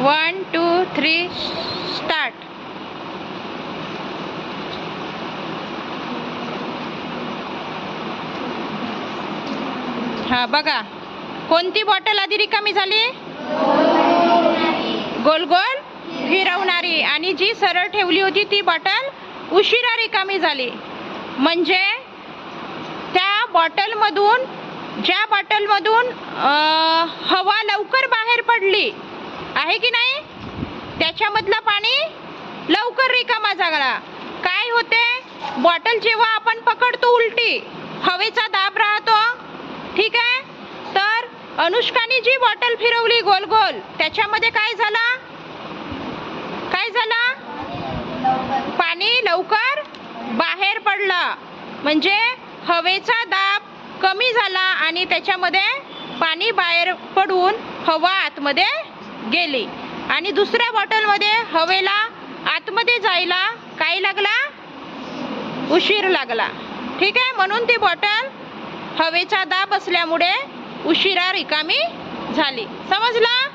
1 2 3 start. हा बघा, कोणती बॉटल आधी रिकामी झाली? गोल गोल फिरवणारी. आणि जी सरळ ठेवली होती ती बॉटल उशिरा रिकामी झाली. म्हणजे त्या बॉटलमधून, ज्या बॉटलमधून हवा लवकर बाहेर पडली आहे की नाही, त्याच्यामधलं पाणी लवकर रिकामा झाला. काय होते, बॉटल जेव्हा आपण पकडतो उलटी, हवेचा दाब राहतो, ठीक आहे. तर अनुष्काने जी बॉटल फिरवली गोल गोल, त्याच्यामध्ये काय झालं? काय झालं? पाणी लवकर बाहेर पडलं. म्हणजे हवेचा दाब कमी झाला आणि त्याच्यामध्ये पाणी बाहेर पडून हवा आतमध्ये गेली. आणि दुसऱ्या बॉटलमध्ये हवेला आतमध्ये जायला काय लागला? उशीर लागला. ठीक आहे. म्हणून ती बॉटल हवेचा दाब असल्यामुळे उशिरा रिकामी झाली. समजलं?